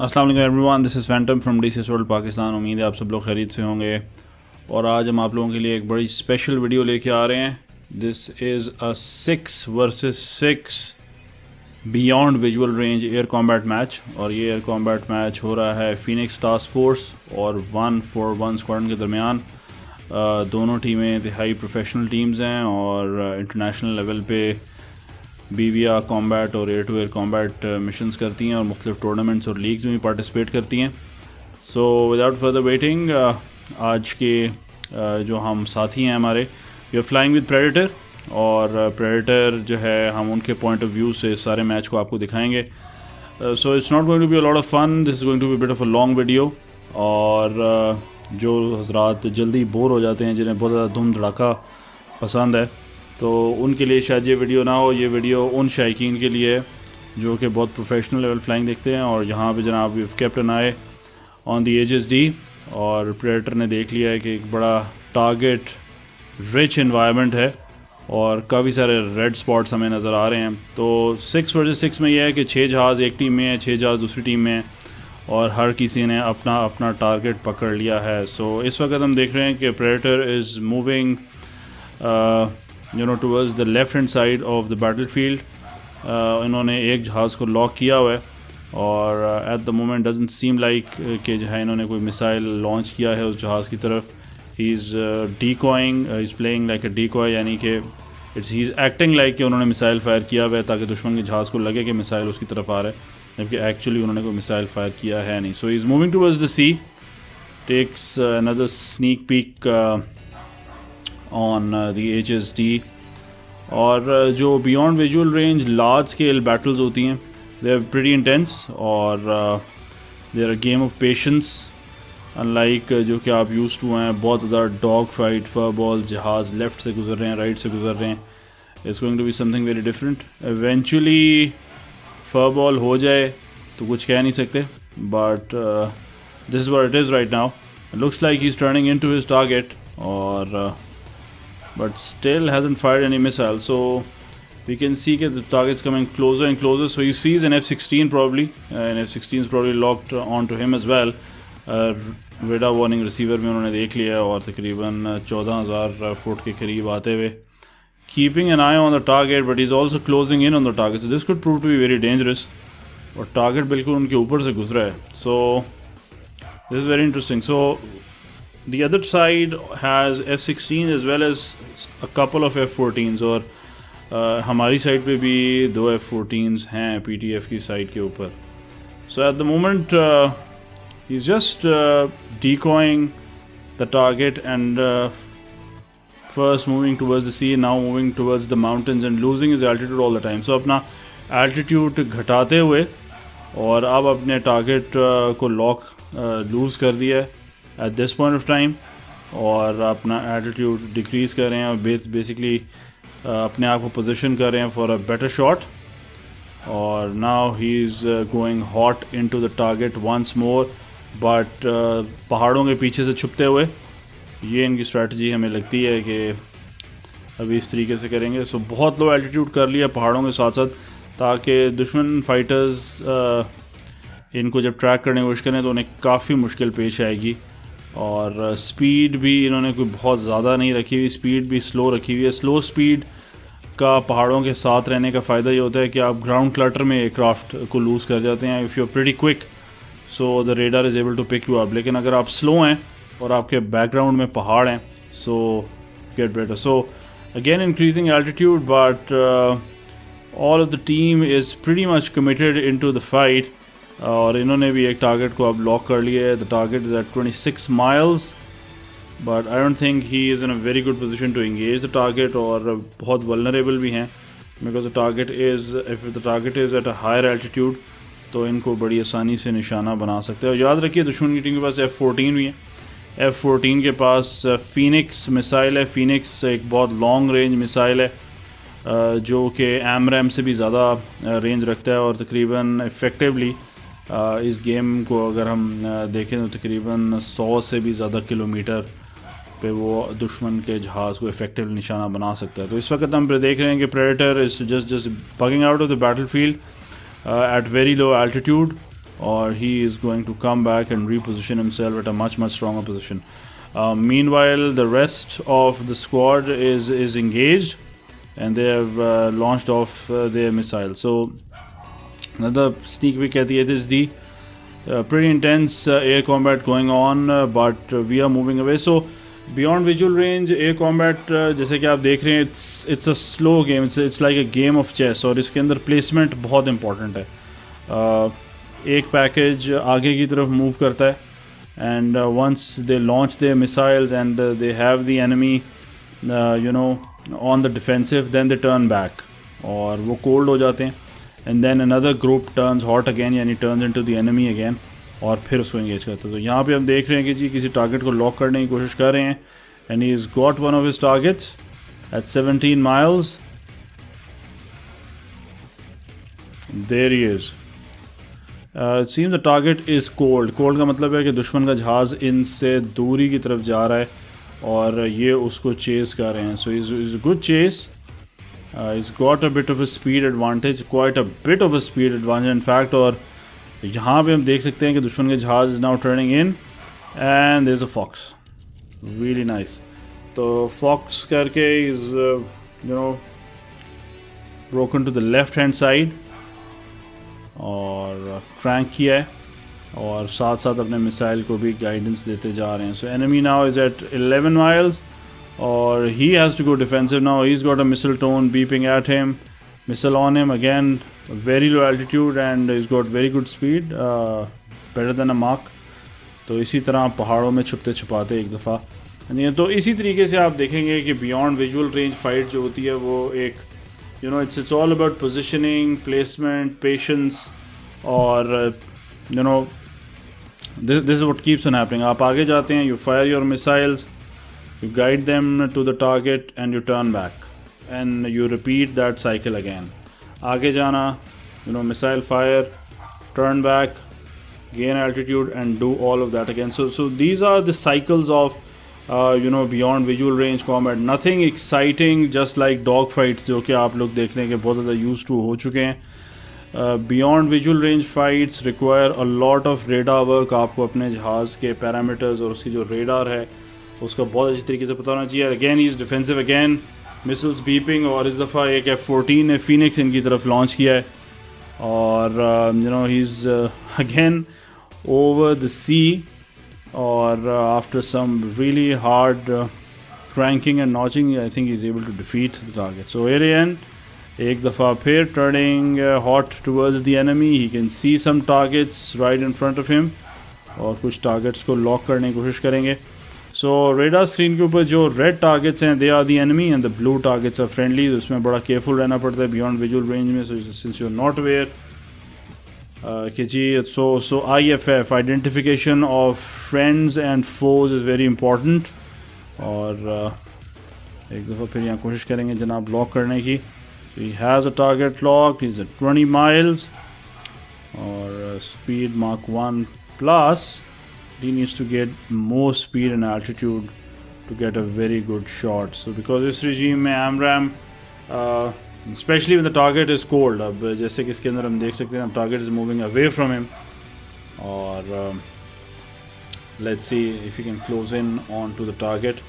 अस्सलाम वालेकुम everyone, this is Phantom from DCS world Pakistan. उम्मीद है आप सब लोग खैरियत से होंगे और आज हम आप लोगों के लिए एक बड़ी स्पेशल वीडियो लेके आ रहे हैं। This is a 6 versus 6 beyond visual range air combat match और ये एयर कॉम्बैट मैच हो रहा है फीनिक्स टास्क फोर्स और 141 स्क्वाड्रन के दरमियान। दोनों टीमें इंतहाई प्रोफेशनल टीम्स हैं और इंटरनेशनल लेवल पे बीविया कॉम्बैट और air to air combat missions करती हैं और मुख्तलिफ टूर्नामेंट्स और लीग्स में भी पार्टिसिपेट करती हैं। सो विदाउट फर्दर वेटिंग आज के जो हम साथी हैं हमारे, we are flying with predator और प्रेडेटर जो है हम उनके पॉइंट ऑफ व्यू से सारे मैच को आपको दिखाएंगे। So it's not going to be a lot of fun, this is going to be bit of a long video. और जो हजरात जल्दी बोर हो जाते हैं, जिन्हें बहुत ज़्यादा धूम धड़ाका पसंद है, तो उनके लिए शायद ये वीडियो ना हो। ये वीडियो उन शायकीन के लिए है जो कि बहुत प्रोफेशनल लेवल फ्लाइंग देखते हैं। और यहाँ पे जनाब we kept an eye on the HSD और प्रेडेटर ने देख लिया है कि एक बड़ा टारगेट रिच एनवायरनमेंट है और काफ़ी सारे रेड स्पॉट्स हमें नज़र आ रहे हैं। तो 6 वर्सेस 6 में यह है कि 6 जहाज़ एक टीम में है, 6 जहाज़ दूसरी टीम में है और हर किसी ने अपना अपना टारगेट पकड़ लिया है। सो इस वक्त हम देख रहे हैं कि predator is moving towards the left hand side of the battlefield। इन्होंने एक जहाज़ को लॉक किया हुआ है और at the moment doesn't seem like कि जो है इन्होंने कोई मिसाइल लॉन्च किया है उस जहाज़ की तरफ। he is decoying, he is playing like a decoy, यानी कि he is acting like कि उन्होंने मिसाइल फायर किया हुआ है ताकि दुश्मन के जहाज़ को लगे कि मिसाइल उसकी तरफ आ रहा है, जबकि एक्चुअली उन्होंने कोई मिसाइल फायर किया है नहीं। so he is moving towards the sea, takes another sneak peek on the HSD। और जो beyond visual range large scale battles होती हैं, दे आर प्रीटी इंटेंस और they are a game of patience, unlike जो कि आप used to हैं। बहुत ज़्यादा डॉग फाइट, फुटबॉल, जहाज़ लेफ़्ट से गुजर रहे हैं, राइट से गुजर रहे हैं। It's going to be something very different. Eventually football हो जाए तो कुछ कह नहीं सकते, but this is what it is right now. Looks like he is turning into his target और but still hasn't fired any missile, so we can see that the target's coming closer and closer. So he sees an F-16 probably, and F-16 is probably locked onto him as well। radar warning receiver में उन्होंने देख लिया और तकरीबन 14,000 foot के करीब आते हुए keeping an eye on the target, but he's also closing in on the target, so this could prove to be very dangerous। और target बिल्कुल उनके ऊपर से गुजरा है, so this is very interesting। So the other side has F-16 as well as a couple of F-14s और हमारी side पे भी 2 F-14s हैं PTF की साइड के ऊपर। So at the moment he's just decoying the target and first moving towards the sea, now moving towards the mountains and losing his altitude all the time। So अपना altitude घटाते हुए और अब अपने target को lock loose कर दिया है at this point of time और अपना एटीट्यूड डिक्रीज़ कर रहे हैं और बेसिकली अपने आप को पोजीशन कर रहे हैं फॉर अ बेटर शॉट। और now he is going hot into the target once more, but पहाड़ों के पीछे से छुपते हुए। ये इनकी स्ट्रेटजी हमें लगती है कि अभी इस तरीके से करेंगे। सो बहुत लो एल्टीट्यूड कर लिया पहाड़ों के साथ साथ, ताकि दुश्मन फाइटर्स इनको जब ट्रैक करने की कोशिश करें तो उन्हें काफ़ी मुश्किल पेश आएगी। और स्पीड भी इन्होंने कोई बहुत ज़्यादा नहीं रखी हुई, स्पीड भी स्लो रखी हुई है। स्लो स्पीड का पहाड़ों के साथ रहने का फ़ायदा ये होता है कि आप ग्राउंड क्लटर में एयरक्राफ्ट को लूज़ कर जाते हैं। If you are pretty quick so the radar is able to pick you up, लेकिन अगर आप स्लो हैं और आपके बैकग्राउंड में पहाड़ हैं सो get better. So again increasing altitude, but all of the team is pretty much committed into the fight और इन्होंने भी एक टारगेट को अब लॉक कर लिया है। The target is at 26 miles, but I don't think he is in a very good position to engage the target और बहुत वल्नरेबल भी हैं because the target is if the target is at a higher altitude तो इनको बड़ी आसानी से निशाना बना सकते हैं। और याद रखिए दुश्मन की टीम के पास F-14 भी है। F-14 के पास फीनिक्स मिसाइल है। फीनिक्स एक बहुत लॉन्ग रेंज मिसाइल है जो कि AMRAAM से भी ज़्यादा रेंज रखता है और तकरीबन इफ़ेक्टिवली इस गेम को अगर हम देखें तो तकरीबन 100 से भी ज़्यादा किलोमीटर पे वो दुश्मन के जहाज़ को इफेक्टिव निशाना बना सकता है। तो इस वक्त हम देख रहे हैं कि predator is just bugging out of the battlefield at very low altitude or he is going to come back and reposition himself at a much stronger position. Meanwhile, the rest of the squad is engaged, and they have launched off their missiles. So another sneak peek at it is the pretty intense air combat going on, but we are moving away. So beyond visual range, air combat जैसे कि आप देख रहे हैं, it's a slow game. It's like a game of chess, और इसके अंदर placement बहुत important है. एक पैकेज आगे की तरफ मूव करता है, and once they launch their missiles and they have the enemy on the defensive, then they turn back, और वो cold हो जाते हैं, and then another group turns hot again, यानी turns into the enemy again, और फिर उसको engage करते हैं. तो यहाँ पे हम देख रहे हैं कि जी किसी टारगेट को लॉक करने की कोशिश कर रहे हैं, and he's got one of his targets at 17 miles. There he is. It seems the target is cold. Cold का मतलब है कि दुश्मन का जहाज़ इनसे दूरी की तरफ जा रहा है और ये उसको चेस कर रहे हैं. So he's a good chase. He's got a bit of a speed advantage, quite a bit of a speed advantage in fact. और यहाँ पे हम देख सकते हैं कि दुश्मन का जहाज़ is now turning in, and there's a fox. Really nice. तो fox करके is broken to the left hand side और क्रैंक किया है, और साथ साथ अपने मिसाइल को भी गाइडेंस देते जा रहे हैं. So enemy now is at 11 miles, और he has to go defensive now. He is got a missile tone beeping at him, missile on him again, very low altitude, and is got very good speed, better than a mark. तो इसी तरह पहाड़ों में छुपते छुपाते एक दफ़ा. तो इसी तरीके से आप देखेंगे कि बियॉन्ड विजुअल रेंज फाइट जो होती है वो एक it's all about positioning, placement, patience, और this is what keeps on happening. आप आगे जाते हैं, you fire your missiles, you guide them to the target, and you turn back, and you repeat that cycle again. आगे जाना, missile fire, turn back, gain altitude, and do all of that again. So these are the cycles of beyond visual range combat. Nothing exciting, just like dog fights जो कि आप लोग देख रहे हैं कि बहुत ज़्यादा used to हो चुके हैं. Beyond visual range fights require a lot of radar work. आपको अपने जहाज़ के parameters और उसकी जो radar है उसका बहुत अच्छी तरीके से पता होना चाहिए. Again he is defensive again, missiles beeping, और इस दफ़ा एक F-14 ने Phoenix इनकी तरफ लॉन्च किया है, और he's again over the sea, or after some really hard cranking and notching, I think he's able to defeat the target. So here again, ek dafa phir turning hot towards the enemy. He can see some targets right in front of him, और कुछ targets को lock करने की कोशिश करेंगे. So radar screen के ऊपर जो red targets हैं, they are the enemy, and the blue targets are friendly. उसमें बड़ा careful रहना पड़ता है beyond visual range में. So since you're not aware, so IFF, identification of friends and foes, is very important. और एक दफ़ा फिर यहाँ कोशिश करेंगे जनाब लॉक करने की. So he has a target locked. He's at 20 miles, और speed Mach 1 plus. He needs to get more speed and altitude to get a very good shot. So because this regime में AMRAM, especially when the target is cold, अब जैसे कि इसके अंदर हम देख सकते हैं target is moving away from him, और let's see if he can close in onto the target.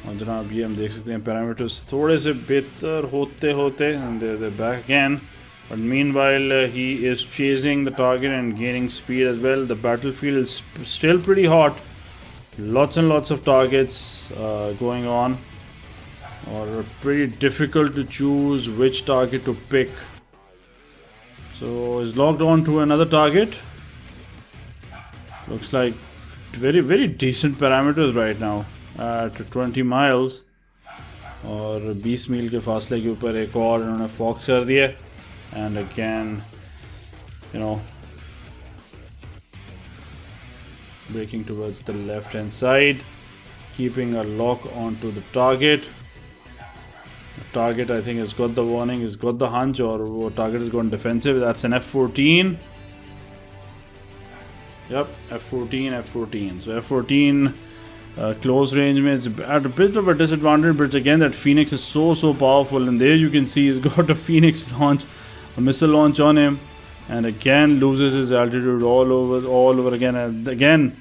और जनाब ये हम देख सकते हैं parameters थोड़े से बेहतर होते होते, and they're back again, but meanwhile he is chasing the target and gaining speed as well. The battlefield is still pretty hot, lots and lots of targets going on, or pretty difficult to choose which target to pick. So he's locked on to another target. Looks like very decent parameters right now at 20 miles, और 20 मील के फासले के ऊपर एक और इन्होंने fox कर दिया. And again, breaking towards the left hand side, keeping a lock onto the target. Target I think has got the warning, has got the hunch, or target has gone defensive. That's an F-14. Yep, F-14. So F-14 close range में is at a bit of a disadvantage, but again that Phoenix is so powerful, and there you can see he's got a Phoenix launch, a missile launch on him, and again loses his altitude all over again, and again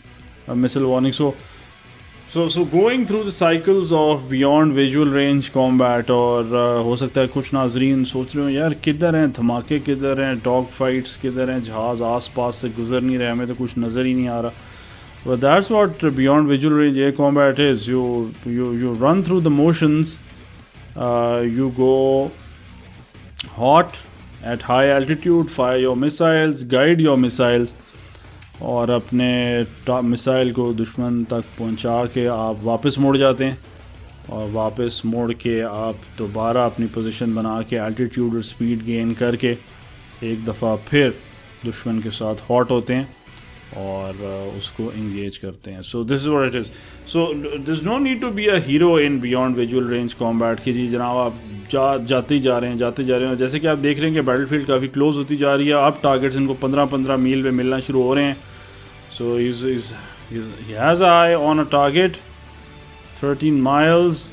a missile warning. So going through the cycles of beyond visual range combat, और हो सकता है कुछ नाजरीन सोच रहे हो यार किधर हैं धमाके, किधर हैं डॉग फाइट्स, किधर हैं जहाज़ आस पास से गुजर नहीं रहे, हमें तो कुछ नज़र ही नहीं आ रहा. But that's what beyond visual range air combat is. You run through the motions, you go hot at high altitude, fire your missiles, guide your missiles, और अपने मिसाइल को दुश्मन तक पहुंचा के आप वापस मुड़ जाते हैं, और वापस मुड़ के आप दोबारा अपनी पोजीशन बना के एल्टीट्यूड और स्पीड गेन करके एक दफ़ा फिर दुश्मन के साथ हॉट होते हैं और उसको इंगेज करते हैं. So this is what it is. So there is no need to be a hero in beyond visual range combat कि जी जनाब आप जाते ही जा रहे हैं. जैसे कि आप देख रहे हैं कि बैटलफील्ड काफ़ी क्लोज होती जा रही है. अब टारगेट्स इनको 15-15 मील पे मिलना शुरू हो रहे हैं. सो he has an eye on a target, 13 miles.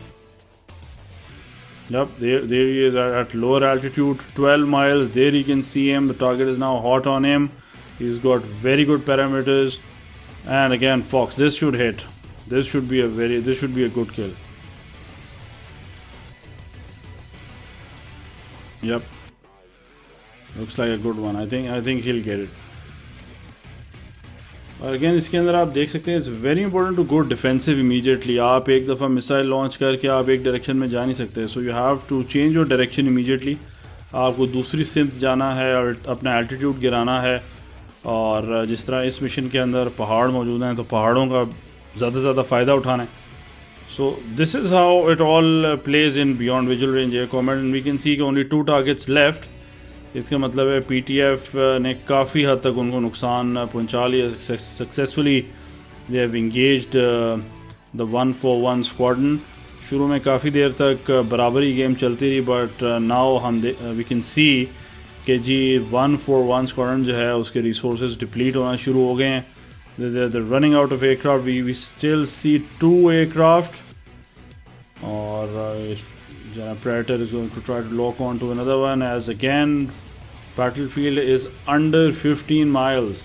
Yep, there he is at lower altitude, 12 miles. There you can see him. The target is now hot on him. He's got very good parameters, and again Fox. This should hit. This should be a good kill. Yep, looks like a good one. I think he'll get it. और again इसके अंदर आप देख सकते हैं it's very important to go defensive immediately. आप एक दफ़ा मिसाइल लॉन्च करके आप एक डायरेक्शन में जा नहीं सकते. So you have to change your direction immediately. आपको दूसरी सिम्त जाना है और अपना एल्टीट्यूड गिराना है. और जिस तरह इस मिशन के अंदर पहाड़ मौजूद हैं तो पहाड़ों का ज़्यादा से ज़्यादा फ़ायदा उठाना है. So this is how it all plays in beyond visual range air combat. And we can see कि ओनली 2 टारगेट्स लेफ्ट. इसका मतलब है पीटीएफ ने काफ़ी हद तक उनको नुकसान पहुंचा लिया successfully. They have engaged the 1-for-1 squadron. शुरू में काफ़ी देर तक बराबरी गेम चलती रही, but now we can see कि जी 1-for-1 स्क्वाड्रन जो है उसके रिसोर्सेज डिप्लीट होना शुरू हो गए हैं. They running out of aircraft. We still see 2 aircraft, और Predator is going to try to lock on to another one, as again battlefield is under 15 miles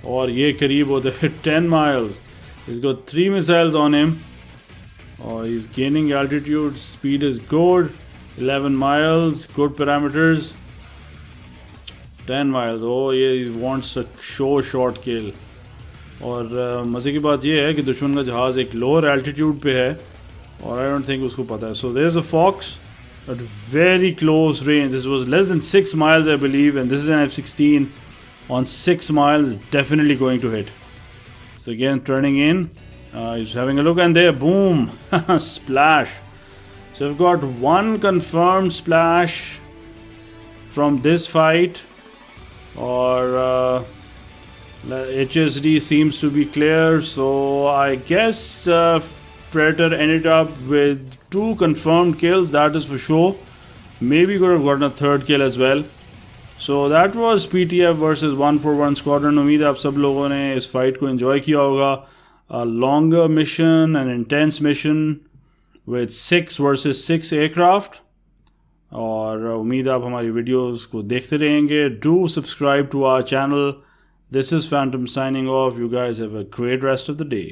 और ये करीब होते हैं 10 miles. He's got 3 missiles on him, or he's gaining altitude. Speed is good. 11 miles, good parameters. 10 miles. Oh, yeah, he wants a short kill. और मज़े की बात ये है कि दुश्मन का जहाज़ एक लोअर एल्टीट्यूड पे है और आई डोंट थिंक उसको पता है. So there is a fox at very close range. This was less than 6 miles, I believe, and this is an F-16 on 6 miles, definitely going to hit. So again, turning in, he's having a look, and there, boom, splash. So we've got 1 confirmed splash from this fight, or HSD seems to be clear. So I guess Predator ended up with 2 confirmed kills, that is for sure. Maybe could have gotten a 3rd kill as well. So that was PTF versus 1-for-1 squadron. उम्मीद है आप सब लोगों ने इस fight को enjoy किया होगा. A longer mission, an intense mission with 6 versus 6 aircraft. और उम्मीद है आप हमारी वीडियोस को देखते रहेंगे. Do subscribe to our channel. This is Phantom signing off. You guys have a great rest of the day.